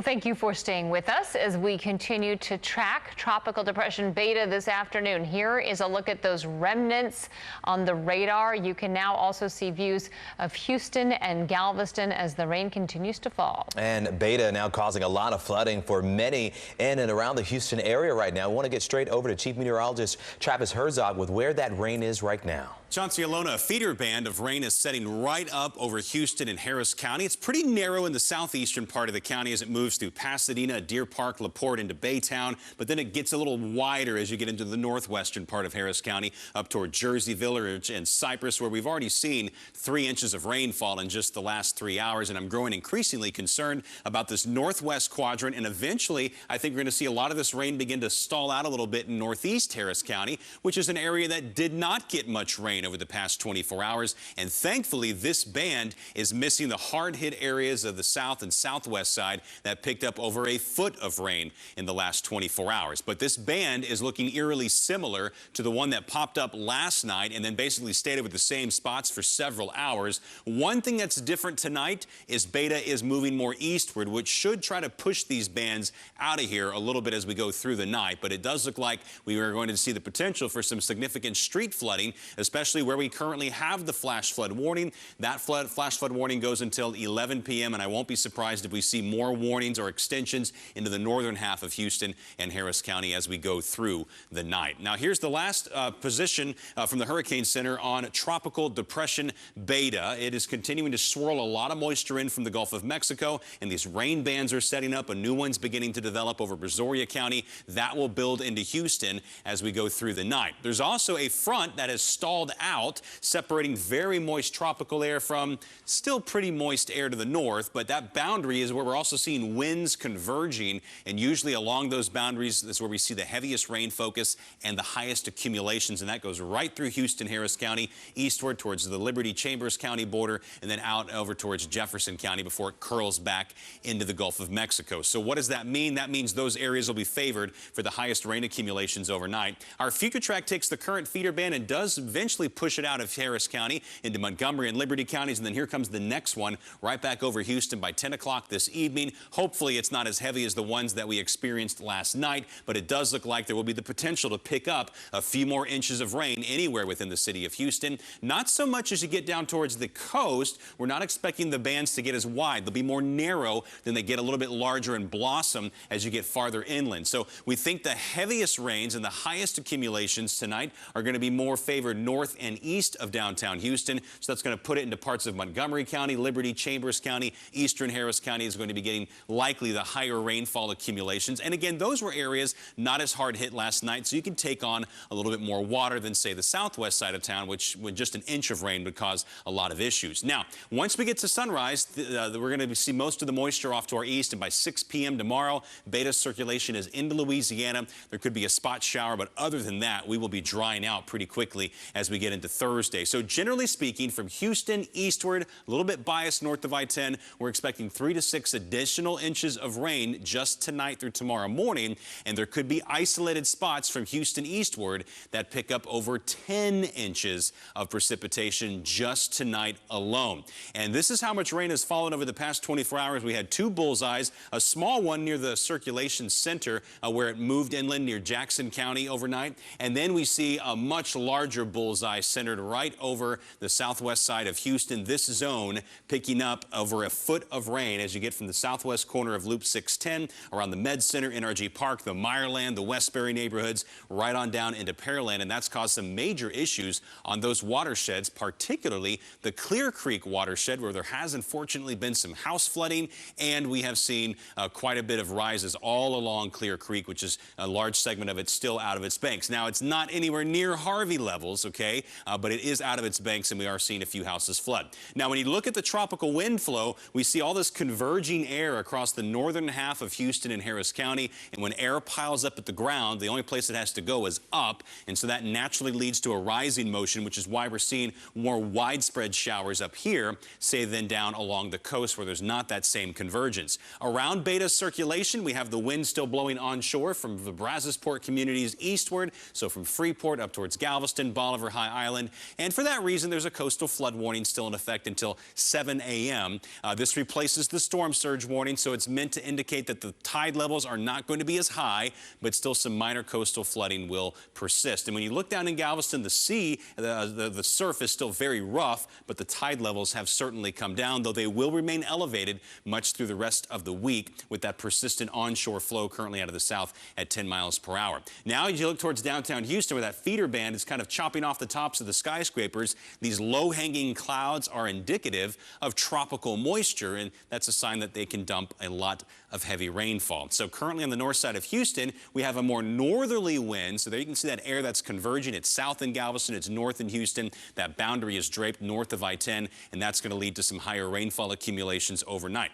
Thank you for staying with us as we continue to track Tropical Depression Beta this afternoon. Here is a look at those remnants on the radar. You can now also see views of Houston and Galveston as the rain continues to fall. And Beta now causing a lot of flooding for many in and around the Houston area right now. I want to get straight over to Chief Meteorologist Travis Herzog with where that rain is right now. Chauncey Alona, a feeder band of rain is setting right up over Houston and Harris County. It's pretty narrow in the southeastern part of the county as it moves through Pasadena, Deer Park, LaPorte into Baytown, but then it gets a little wider as you get into the northwestern part of Harris County up toward Jersey Village and Cypress, where we've already seen 3 inches of rainfall in just the last 3 hours. And I'm growing increasingly concerned about this northwest quadrant. And eventually, I think we're going to see a lot of this rain begin to stall out a little bit in northeast Harris County, which is an area that did not get much rain over the past 24 hours. And thankfully, this band is missing the hard-hit areas of the south and southwest side that picked up over a foot of rain in the last 24 hours. But this band is looking eerily similar to the one that popped up last night and then basically stayed over the same spots for several hours. One thing that's different tonight is Beta is moving more eastward, which should try to push these bands out of here a little bit as we go through the night. But it does look like we are going to see the potential for some significant street flooding, especially where we currently have the flash flood warning. That flash flood warning goes until 11 p.m. and I won't be surprised if we see more warnings or extensions into the northern half of Houston and Harris County as we go through the night. Now, here's the last position from the Hurricane Center on Tropical Depression Beta. It is continuing to swirl a lot of moisture in from the Gulf of Mexico, and these rain bands are setting up. A new one's beginning to develop over Brazoria County. That will build into Houston as we go through the night. There's also a front that has stalled out, separating very moist tropical air from still pretty moist air to the north, but that boundary is where we're also seeing winds converging, and usually along those boundaries is where we see the heaviest rain focus and the highest accumulations, and that goes right through Houston, Harris County, eastward towards the Liberty Chambers County border, and then out over towards Jefferson County before it curls back into the Gulf of Mexico. So what does that mean? That means those areas will be favored for the highest rain accumulations overnight. Our future track takes the current feeder band and does eventually push it out of Harris County into Montgomery and Liberty counties, and then here comes the next one right back over Houston by 10 o'clock this evening. Hopefully it's not as heavy as the ones that we experienced last night, but it does look like there will be the potential to pick up a few more inches of rain anywhere within the city of Houston. Not so much as you get down towards the coast. We're not expecting the bands to get as wide. They'll be more narrow, then they get a little bit larger and blossom as you get farther inland. So we think the heaviest rains and the highest accumulations tonight are going to be more favored north and east of downtown Houston. So that's going to put it into parts of Montgomery County, Liberty, Chambers County, eastern Harris County is going to be getting likely the higher rainfall accumulations. And again, those were areas not as hard hit last night, so you can take on a little bit more water than, say, the southwest side of town, which with just an inch of rain would cause a lot of issues. Now, once we get to sunrise, we're going to see most of the moisture off to our east, and by 6 p.m. tomorrow, Beta circulation is into Louisiana. There could be a spot shower, but other than that, we will be drying out pretty quickly as we get into Thursday. So generally speaking, from Houston eastward, a little bit biased north of I-10, we're expecting 3 to 6 additional inches of rain just tonight through tomorrow morning, and there could be isolated spots from Houston eastward that pick up over 10 inches of precipitation just tonight alone. And this is how much rain has fallen over the past 24 hours. We had 2 bullseyes, a small one near the circulation center where it moved inland near Jackson County overnight, and then we see a much larger bullseye centered right over the southwest side of Houston. This zone picking up over a foot of rain as you get from the southwest corner of Loop 610 around the Med Center, NRG Park, the Meyerland, the Westbury neighborhoods, right on down into Pearland, and that's caused some major issues on those watersheds, particularly the Clear Creek watershed, where there has unfortunately been some house flooding, and we have seen quite a bit of rises all along Clear Creek, which is a large segment of it still out of its banks. Now, it's not anywhere near Harvey levels, okay, but it is out of its banks, and we are seeing a few houses flood. Now, when you look at the tropical wind flow, we see all this converging air across the northern half of Houston and Harris County, and when air piles up at the ground, the only place it has to go is up, and so that naturally leads to a rising motion, which is why we're seeing more widespread showers up here, say, than down along the coast where there's not that same convergence. Around Beta circulation, we have the wind still blowing onshore from the Brazosport communities eastward, so from Freeport up towards Galveston, Bolivar High, Island. And for that reason, there's a coastal flood warning still in effect until 7 a.m. This replaces the storm surge warning, so it's meant to indicate that the tide levels are not going to be as high, but still some minor coastal flooding will persist. And when you look down in Galveston, the sea, the surf is still very rough, but the tide levels have certainly come down, though they will remain elevated much through the rest of the week with that persistent onshore flow currently out of the south at 10 miles per hour. Now, as you look towards downtown Houston, where that feeder band is kind of chopping off the tops of the skyscrapers, these low-hanging clouds are indicative of tropical moisture, and that's a sign that they can dump a lot of heavy rainfall. So currently on the north side of Houston, we have a more northerly wind. So there you can see that air that's converging. It's south in Galveston, it's north in Houston. That boundary is draped north of I-10, and that's going to lead to some higher rainfall accumulations overnight.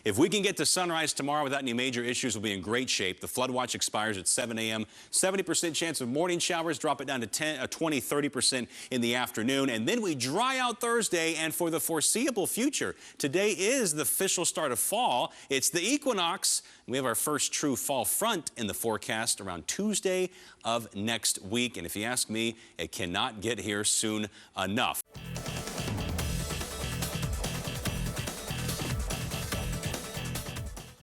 If we can get to sunrise tomorrow without any major issues, we'll be in great shape. The flood watch expires at 7 a.m. 70% chance of morning showers, drop it down to 20, 30% in the afternoon. And then we dry out Thursday, and for the foreseeable future, today is the official start of fall. It's the equinox. We have our first true fall front in the forecast around Tuesday of next week. And if you ask me, it cannot get here soon enough.